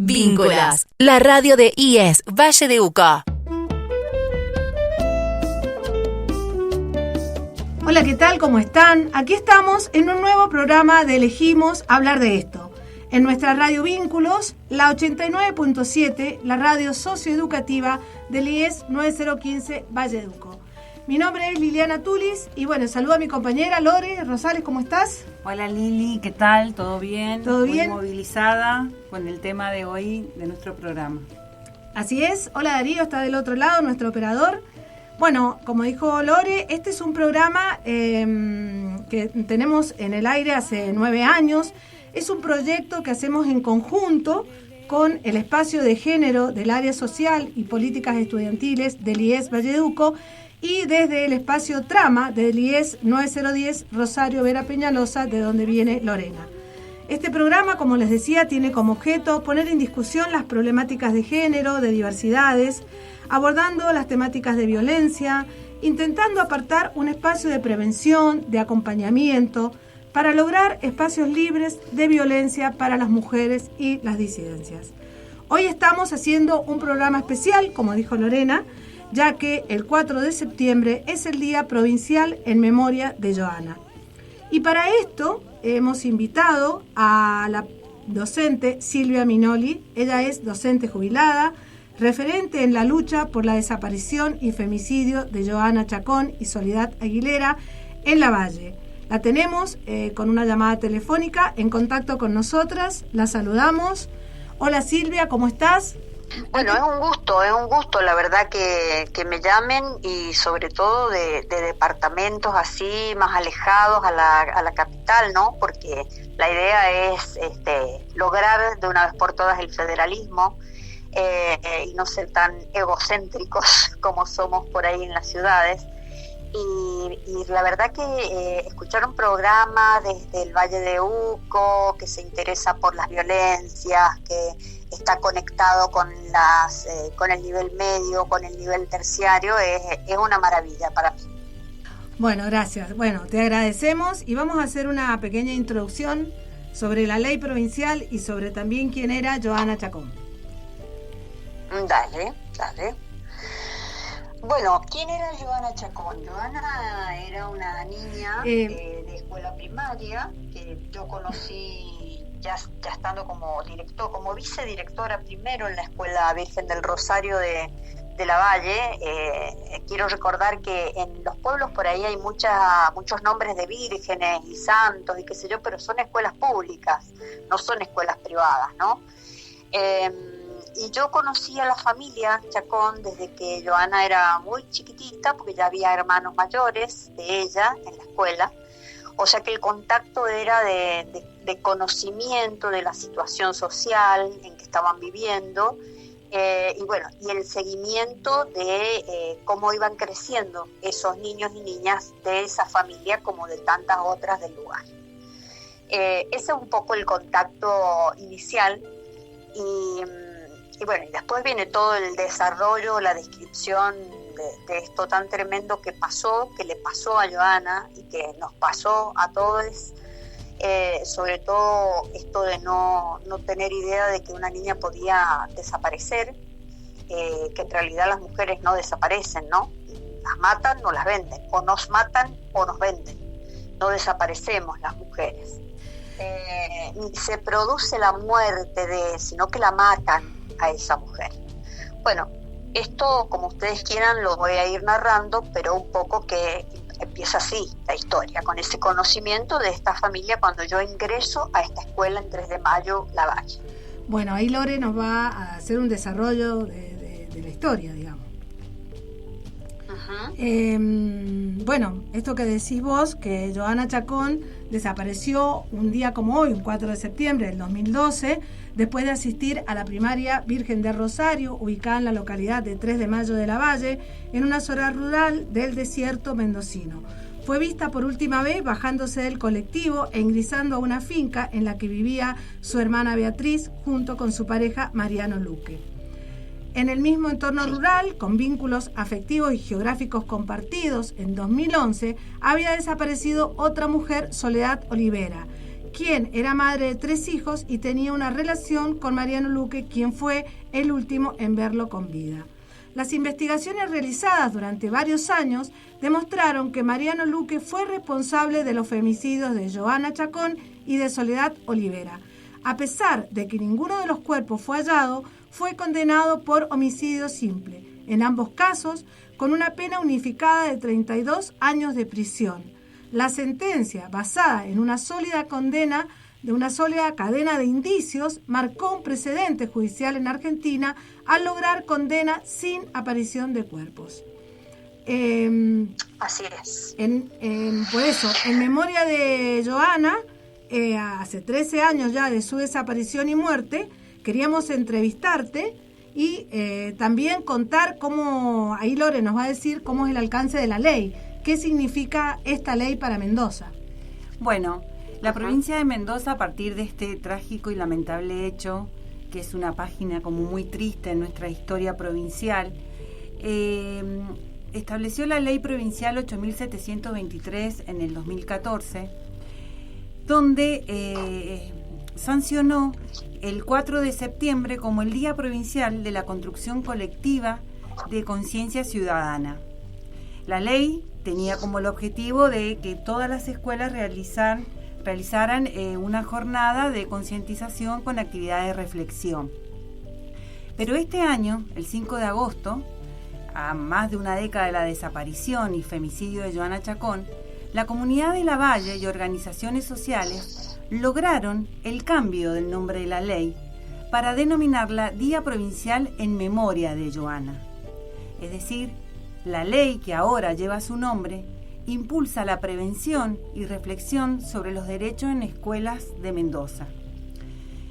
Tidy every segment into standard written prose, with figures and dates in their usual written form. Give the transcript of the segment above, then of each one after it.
Vínculas, la radio de IES Valle de Uco. Hola, ¿qué tal? ¿Cómo están? Aquí estamos en un nuevo programa de Elegimos Hablar de Esto. En nuestra radio Vínculos, la 89.7, la radio socioeducativa del IES 9015 Valle de Uco. Mi nombre es Liliana Tulis y bueno, saludo a mi compañera Lore Rosales, ¿cómo estás? Hola Lili, ¿qué tal? ¿Todo bien? ¿Todo bien? Muy movilizada con el tema de hoy de nuestro programa. Así es. Hola Darío, está del otro lado, nuestro operador. Bueno, como dijo Lore, este es un programa que tenemos en el aire hace 9 años. Es un proyecto que hacemos en conjunto con el espacio de género del área social y políticas estudiantiles del IES Valle de Uco y desde el espacio Trama del IES 9010 Rosario Vera Peñalosa, de donde viene Lorena. Este programa, como les decía, tiene como objeto poner en discusión las problemáticas de género, de diversidades, abordando las temáticas de violencia, intentando apartar un espacio de prevención, de acompañamiento, para lograr espacios libres de violencia para las mujeres y las disidencias. Hoy estamos haciendo un programa especial, como dijo Lorena, ya que el 4 de septiembre es el Día Provincial en Memoria de Joana. Y para esto hemos invitado a la docente Silvia Minoli. Ella es docente jubilada, referente en la lucha por la desaparición y femicidio de Joana Chacón y Soledad Aguilera en Lavalle. La tenemos con una llamada telefónica en contacto con nosotras. La saludamos. Hola Silvia, ¿cómo estás? Bueno, es un gusto la verdad que me llamen y sobre todo de departamentos así más alejados a la capital, ¿no? Porque la idea es lograr de una vez por todas el federalismo y no ser tan egocéntricos como somos por ahí en las ciudades. Y la verdad que escuchar un programa desde el Valle de Uco que se interesa por las violencias, que está conectado con el nivel medio, con el nivel terciario, es una maravilla para mí. Bueno, gracias. Bueno, te agradecemos y vamos a hacer una pequeña introducción sobre la ley provincial y sobre también quién era Joana Chacón. Dale. Bueno, ¿quién era Joana Chacón? Joana era una niña de escuela primaria que yo conocí ya estando como vicedirectora primero en la Escuela Virgen del Rosario de Lavalle. Quiero recordar que en los pueblos por ahí hay muchos nombres de vírgenes y santos y qué sé yo, pero son escuelas públicas, no son escuelas privadas, ¿no? Y yo conocí a la familia Chacón desde que Joana era muy chiquitita, porque ya había hermanos mayores de ella en la escuela, o sea que el contacto era de conocimiento de la situación social en que estaban viviendo, y el seguimiento de cómo iban creciendo esos niños y niñas de esa familia como de tantas otras del lugar. Ese es un poco el contacto inicial y después viene todo el desarrollo, la descripción de esto tan tremendo que le pasó a Joana y que nos pasó a todos, sobre todo esto de no tener idea de que una niña podía desaparecer, que en realidad las mujeres no desaparecen, ¿no? Las matan o las venden, o nos matan o nos venden, no desaparecemos las mujeres. Ni se produce la muerte sino que la matan a esa mujer. Bueno, esto como ustedes quieran lo voy a ir narrando, pero un poco que empieza así la historia, con ese conocimiento de esta familia cuando yo ingreso a esta escuela en 3 de Mayo, Lavalle. Bueno, ahí Lore nos va a hacer un desarrollo de la historia, digamos. Bueno, esto que decís vos, que Joana Chacón desapareció un día como hoy, un 4 de septiembre del 2012, después de asistir a la primaria Virgen de Rosario, ubicada en la localidad de 3 de Mayo de Lavalle, en una zona rural del desierto mendocino. Fue vista por última vez bajándose del colectivo e ingresando a una finca en la que vivía su hermana Beatriz junto con su pareja Mariano Luque. En el mismo entorno rural, con vínculos afectivos y geográficos compartidos, en 2011 había desaparecido otra mujer, Soledad Olivera, quien era madre de 3 hijos y tenía una relación con Mariano Luque, quien fue el último en verlo con vida. Las investigaciones realizadas durante varios años demostraron que Mariano Luque fue responsable de los femicidios de Joana Chacón y de Soledad Olivera. A pesar de que ninguno de los cuerpos fue hallado, fue condenado por homicidio simple, en ambos casos con una pena unificada de 32 años de prisión. La sentencia, basada en una sólida condena de una sólida cadena de indicios, marcó un precedente judicial en Argentina al lograr condena sin aparición de cuerpos. Así es. Por eso, en memoria de Joana, hace 13 años ya de su desaparición y muerte, queríamos entrevistarte y también contar cómo, ahí Lore nos va a decir cómo es el alcance de la ley, qué significa esta ley para Mendoza. Bueno, la provincia de Mendoza, a partir de este trágico y lamentable hecho, que es una página como muy triste en nuestra historia provincial, estableció la ley provincial 8.723 en el 2014, donde sancionó el 4 de septiembre como el Día Provincial de la Construcción Colectiva de Conciencia Ciudadana. La ley tenía como el objetivo de que todas las escuelas realizaran una jornada de concientización con actividades de reflexión. Pero este año, el 5 de agosto, a más de una década de la desaparición y femicidio de Joana Chacón, la comunidad de Lavalle y organizaciones sociales lograron el cambio del nombre de la ley para denominarla Día Provincial en Memoria de Joana. Es decir, la ley que ahora lleva su nombre impulsa la prevención y reflexión sobre los derechos en escuelas de Mendoza.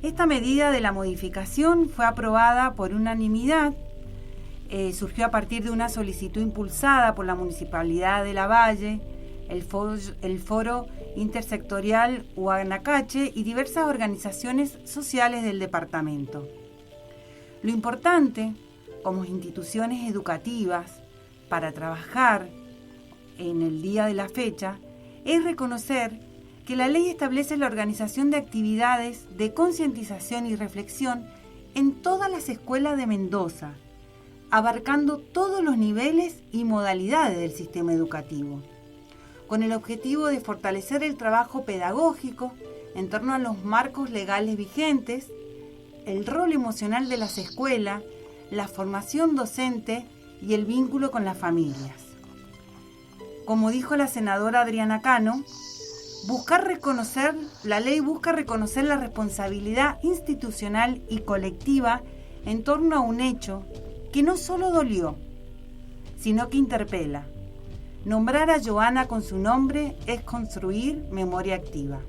Esta medida de la modificación fue aprobada por unanimidad. Surgió a partir de una solicitud impulsada por la Municipalidad de Lavalle, el Foro Intersectorial Huanacache y diversas organizaciones sociales del departamento. Lo importante, como instituciones educativas, para trabajar en el día de la fecha, es reconocer que la ley establece la organización de actividades de concientización y reflexión en todas las escuelas de Mendoza, abarcando todos los niveles y modalidades del sistema educativo, con el objetivo de fortalecer el trabajo pedagógico en torno a los marcos legales vigentes, el rol emocional de las escuelas, la formación docente y el vínculo con las familias. Como dijo la senadora Adriana Cano, la ley busca reconocer la responsabilidad institucional y colectiva en torno a un hecho que no solo dolió, sino que interpela. Nombrar a Joana con su nombre es construir memoria activa.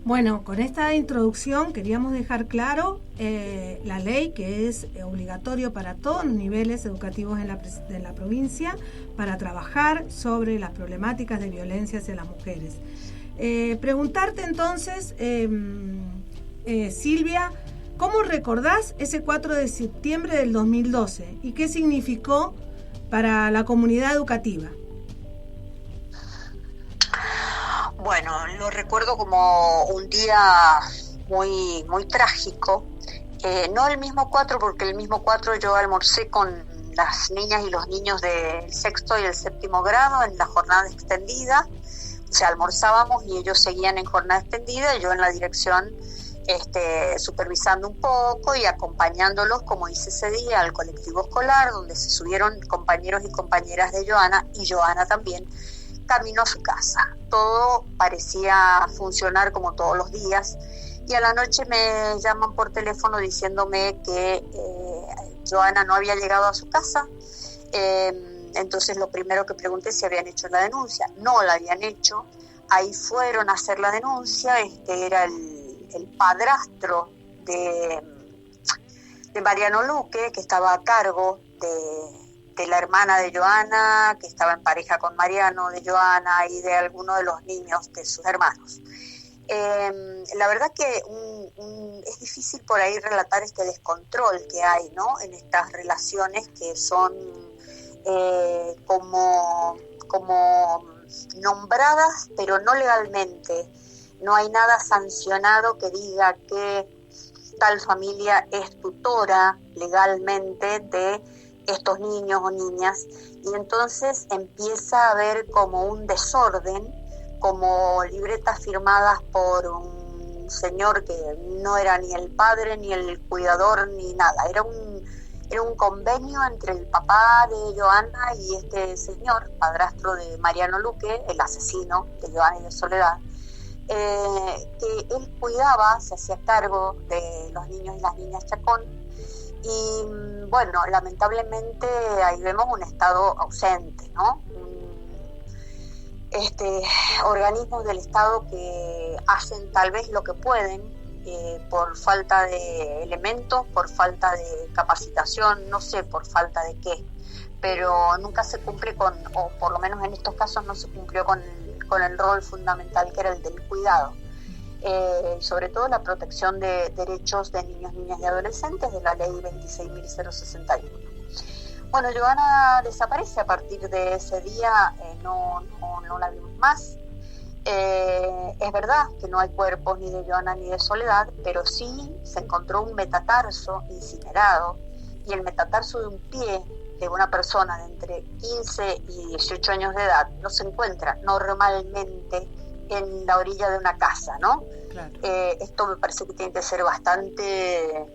Bueno, con esta introducción queríamos dejar claro la ley, que es obligatorio para todos los niveles educativos en la provincia para trabajar sobre las problemáticas de violencia hacia las mujeres. Preguntarte entonces, Silvia, ¿cómo recordás ese 4 de septiembre del 2012 y qué significó para la comunidad educativa? Bueno, lo recuerdo como un día muy, muy trágico. No el mismo 4, porque el mismo 4 yo almorcé con las niñas y los niños del sexto y el séptimo grado en la jornada extendida. O sea, almorzábamos y ellos seguían en jornada extendida y yo en la dirección supervisando un poco y acompañándolos, como hice ese día, al colectivo escolar, donde se subieron compañeros y compañeras de Joana y Joana también, camino a su casa. Todo parecía funcionar como todos los días y a la noche me llaman por teléfono diciéndome que Joana no había llegado a su casa. Entonces lo primero que pregunté es si habían hecho la denuncia. No la habían hecho. Ahí fueron a hacer la denuncia. Era el padrastro de Mariano Luque, que estaba a cargo de la hermana de Joana, que estaba en pareja con Mariano de Joana y de alguno de los niños de sus hermanos. La verdad que es difícil por ahí relatar este descontrol que hay, ¿no?, en estas relaciones que son como nombradas, pero no legalmente. no hay nada sancionado que diga que tal familia es tutora legalmente de estos niños o niñas, y entonces empieza a haber como un desorden, como libretas firmadas por un señor que no era ni el padre ni el cuidador ni nada, era un convenio entre el papá de Joana y este señor, padrastro de Mariano Luque, el asesino de Joana y de Soledad, que él cuidaba, se hacía cargo de los niños y las niñas Chacón, y bueno, lamentablemente ahí vemos un Estado ausente, ¿no? Organismos del Estado que hacen tal vez lo que pueden, por falta de elementos, por falta de capacitación, no sé por falta de qué, pero nunca se cumple o por lo menos en estos casos no se cumplió con el rol fundamental que era el del cuidado, sobre todo la protección de derechos de niños, niñas y adolescentes de la ley 26.061. Bueno, Joana desaparece a partir de ese día, no la vimos más. Es verdad que no hay cuerpos ni de Joana ni de Soledad, pero sí se encontró un metatarso incinerado, y el metatarso de un pie de una persona de entre 15 y 18 años de edad no se encuentra normalmente en la orilla de una casa, ¿no? Claro. Esto me parece que tiene que ser bastante...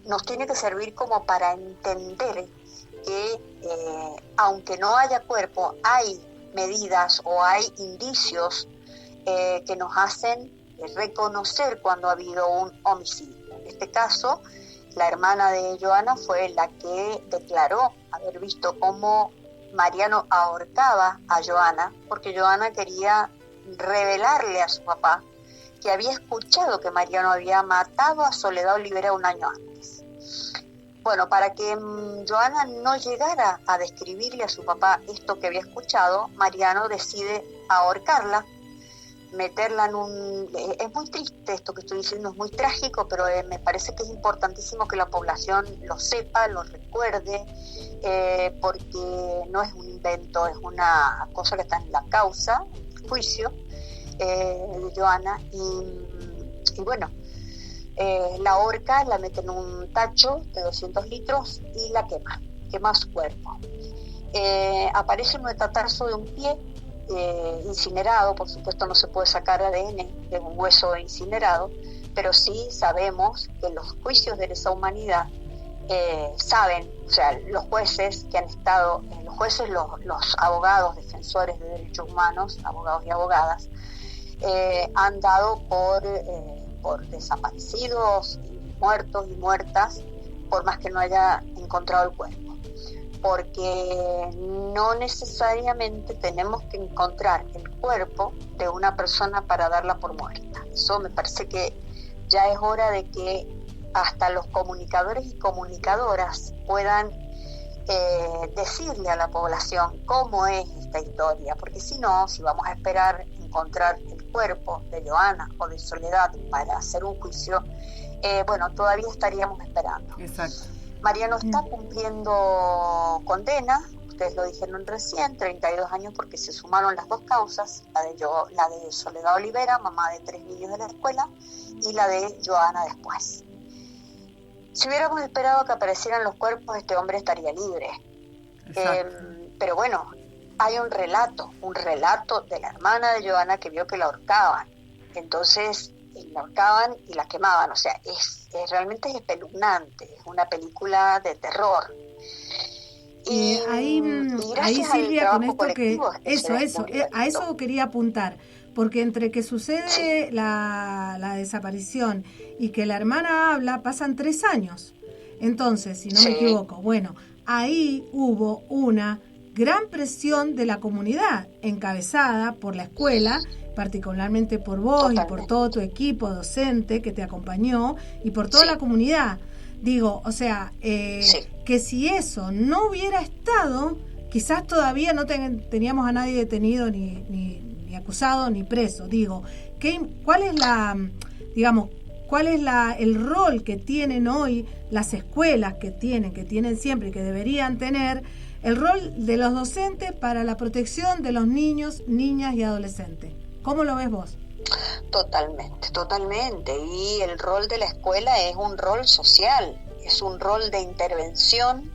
nos tiene que servir como para entender que aunque no haya cuerpo, hay medidas o hay indicios que nos hacen reconocer cuando ha habido un homicidio. En este caso, la hermana de Joana fue la que declaró haber visto cómo Mariano ahorcaba a Joana, porque Joana quería revelarle a su papá que había escuchado que Mariano había matado a Soledad Olivera un año antes. Bueno, para que Joana no llegara a describirle a su papá esto que había escuchado, Mariano decide ahorcarla, meterla en un... Es muy triste esto que estoy diciendo, es muy trágico, pero me parece que es importantísimo que la población lo sepa, lo recuerde, porque no es un invento, es una cosa que está en la causa, el juicio de Joana, y bueno, la horca, la mete en un tacho de 200 litros y la quema su cuerpo. Aparece un metatarso de un pie incinerado, por supuesto no se puede sacar ADN de un hueso incinerado, pero sí sabemos que los juicios de lesa humanidad saben, o sea, los jueces que han estado, los abogados defensores de derechos humanos, abogados y abogadas, han dado por desaparecidos, muertos y muertas, por más que no haya encontrado el cuerpo, porque no necesariamente tenemos que encontrar el cuerpo de una persona para darla por muerta. Eso me parece que ya es hora de que hasta los comunicadores y comunicadoras puedan decirle a la población cómo es esta historia, porque si no, si vamos a esperar encontrar el cuerpo de Joana o de Soledad para hacer un juicio, bueno, todavía estaríamos esperando. Exacto. Mariano está cumpliendo condena, ustedes lo dijeron recién, 32 años, porque se sumaron las dos causas, la de Soledad Olivera, mamá de 3 niños de la escuela, y la de Joana después. Si hubiéramos esperado que aparecieran los cuerpos, este hombre estaría libre. Pero bueno, hay un relato de la hermana de Joana que vio que la ahorcaban. Entonces, la ahorcaban y la quemaban. O sea, realmente es espeluznante. Es una película de terror. Y ahí Silvia, con esto que... a eso quería apuntar. Porque entre que sucede la desaparición y que la hermana habla, pasan 3 años. Entonces, si no me equivoco, bueno, ahí hubo una gran presión de la comunidad, encabezada por la escuela, particularmente por vos y por todo tu equipo docente que te acompañó y por toda la comunidad. Digo, o sea, que si eso no hubiera estado, quizás todavía no teníamos a nadie detenido ni acusado ni preso. Digo, ¿cuál es el rol que tienen hoy las escuelas que tienen siempre y que deberían tener, el rol de los docentes para la protección de los niños, niñas y adolescentes? ¿Cómo lo ves vos? Totalmente. Y el rol de la escuela es un rol social, es un rol de intervención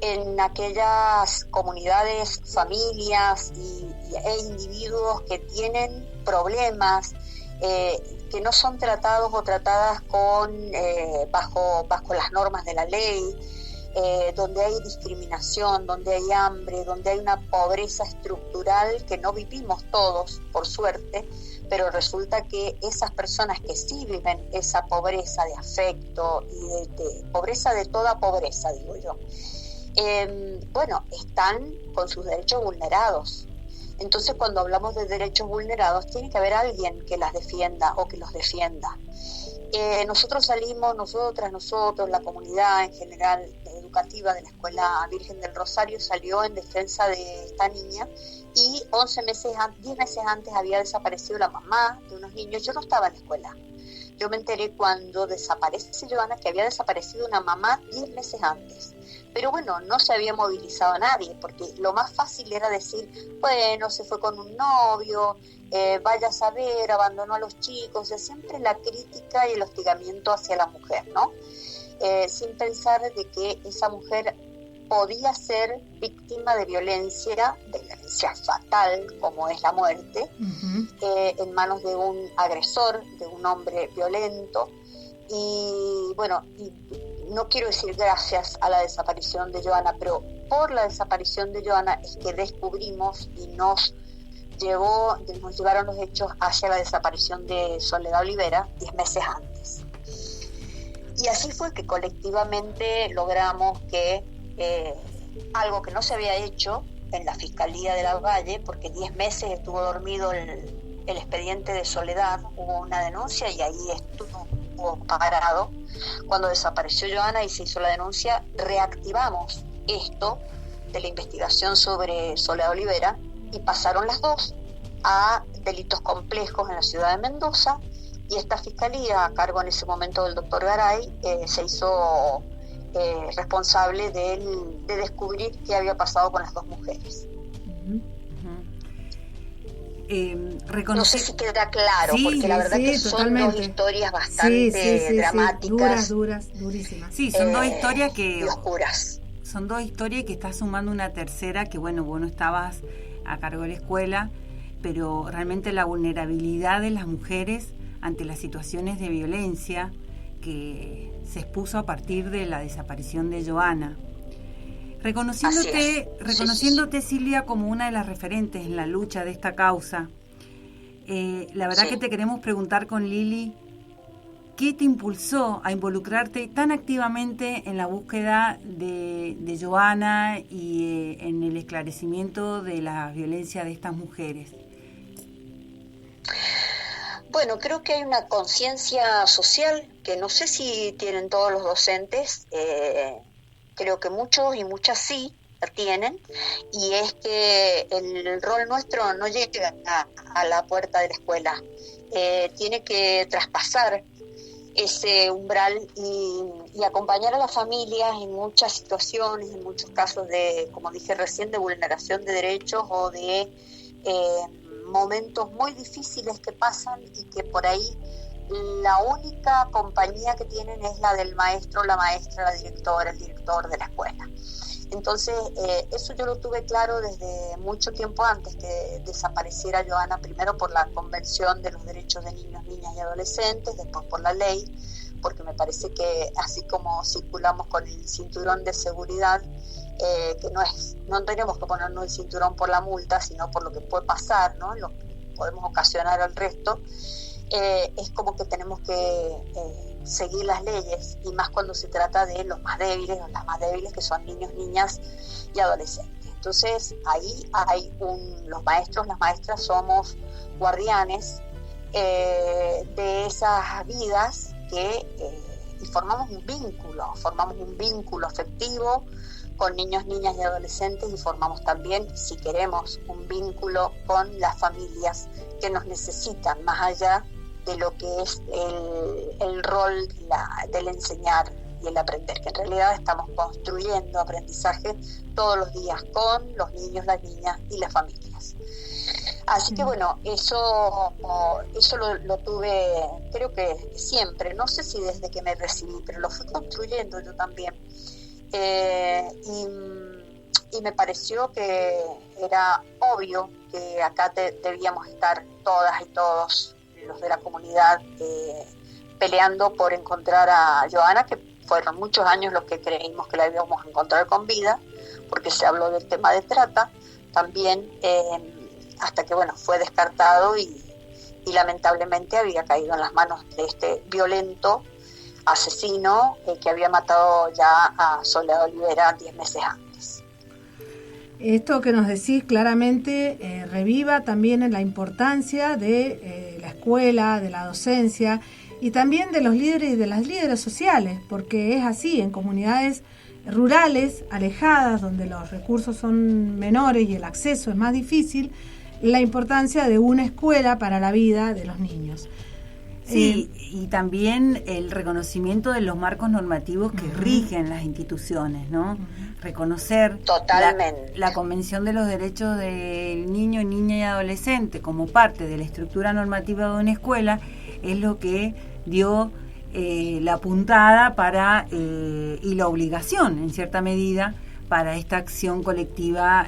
en aquellas comunidades, familias e individuos que tienen problemas, que no son tratados o tratadas bajo las normas de la ley, donde hay discriminación, donde hay hambre, donde hay una pobreza estructural que no vivimos todos, por suerte, pero resulta que esas personas que sí viven esa pobreza de afecto y de pobreza de toda pobreza, digo yo, están con sus derechos vulnerados. Entonces, cuando hablamos de derechos vulnerados, tiene que haber alguien que las defienda o que los defienda. Nosotros, la comunidad en general educativa de la Escuela Virgen del Rosario salió en defensa de esta niña, y 10 meses antes había desaparecido la mamá de unos niños. Yo no estaba en la escuela. Yo me enteré cuando desaparece Joana que había desaparecido una mamá 10 meses antes. Pero bueno, no se había movilizado a nadie, porque lo más fácil era decir, bueno, se fue con un novio, vaya a saber, abandonó a los chicos, o sea, siempre la crítica y el hostigamiento hacia la mujer, ¿no? Sin pensar de que esa mujer podía ser víctima de violencia fatal, como es la muerte, en manos de un agresor, de un hombre violento. Y bueno, no quiero decir gracias a la desaparición de Joana, pero por la desaparición de Joana es que descubrimos y nos llevaron los hechos hacia la desaparición de Soledad Olivera 10 meses antes. Y así fue que colectivamente logramos que algo que no se había hecho en la Fiscalía de la Valle, porque 10 meses estuvo dormido el expediente de Soledad, hubo una denuncia y ahí estuvo parado. Cuando desapareció Joana y se hizo la denuncia, reactivamos esto de la investigación sobre Soledad Olivera y pasaron las dos a delitos complejos en la ciudad de Mendoza, y esta fiscalía, a cargo en ese momento del doctor Garay, se hizo responsable de descubrir qué había pasado con las dos mujeres. No sé si queda claro, sí, porque la verdad que son dos historias bastante dramáticas. Durísimas. Sí, son dos historias y oscuras. Son dos historias que está sumando una tercera, que bueno, vos no estabas a cargo de la escuela, pero realmente la vulnerabilidad de las mujeres ante las situaciones de violencia que se expuso a partir de la desaparición de Joana. Reconociéndote, Silvia, como una de las referentes en la lucha de esta causa, la verdad que te queremos preguntar con Lili, ¿qué te impulsó a involucrarte tan activamente en la búsqueda de Joana y en el esclarecimiento de la violencia de estas mujeres? Bueno, creo que hay una conciencia social que no sé si tienen todos los docentes, creo que muchos y muchas sí la tienen, y es que el rol nuestro no llega a la puerta de la escuela, tiene que traspasar ese umbral y acompañar a las familias en muchas situaciones, en muchos casos de, como dije recién, de vulneración de derechos o de momentos muy difíciles que pasan y que por ahí la única compañía que tienen es la del maestro, la maestra, la directora, el director de la escuela. Entonces, eso yo lo tuve claro desde mucho tiempo antes que desapareciera Joana, primero por la Convención de los Derechos de Niños, Niñas y Adolescentes, después por la ley, porque me parece que así como circulamos con el cinturón de seguridad, que no tenemos que ponernos el cinturón por la multa, sino por lo que puede pasar, ¿no? Lo que podemos ocasionar al resto, es como que tenemos que seguir las leyes, y más cuando se trata de los más débiles o las más débiles, que son niños, niñas y adolescentes. Entonces ahí hay los maestros, las maestras somos guardianes de esas vidas y formamos un vínculo afectivo con niños, niñas y adolescentes, y formamos también, si queremos, un vínculo con las familias que nos necesitan, más allá de lo que es el rol del enseñar y el aprender, que en realidad estamos construyendo aprendizaje todos los días con los niños, las niñas y las familias. Así que bueno, eso lo tuve, creo que siempre, no sé si desde que me recibí, pero lo fui construyendo yo también. Y me pareció que era obvio que acá debíamos estar todas y todos los de la comunidad peleando por encontrar a Johanna, que fueron muchos años los que creímos que la íbamos a encontrar con vida, porque se habló del tema de trata también, hasta que bueno, fue descartado y lamentablemente había caído en las manos de este violento asesino que había matado ya a Soledad Olivera 10 meses antes. Esto que nos decís claramente reviva también en la importancia de la escuela, de la docencia y también de los líderes y de las líderes sociales, porque es así, en comunidades rurales, alejadas, donde los recursos son menores y el acceso es más difícil, la importancia de una escuela para la vida de los niños. Sí, y también el reconocimiento de los marcos normativos que rigen las instituciones, ¿no? Reconocer totalmente la Convención de los Derechos del Niño, Niña y Adolescente como parte de la estructura normativa de una escuela es lo que dio la puntada para y la obligación, en cierta medida, para esta acción colectiva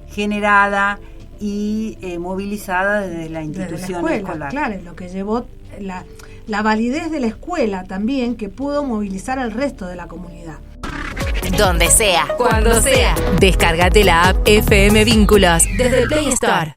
generada y movilizada desde la institución escuela, escolar. Claro, es lo que llevó la validez de la escuela también, que pudo movilizar al resto de la comunidad. Donde sea, cuando sea. Descárgate la app FM Vínculos desde el Play Store.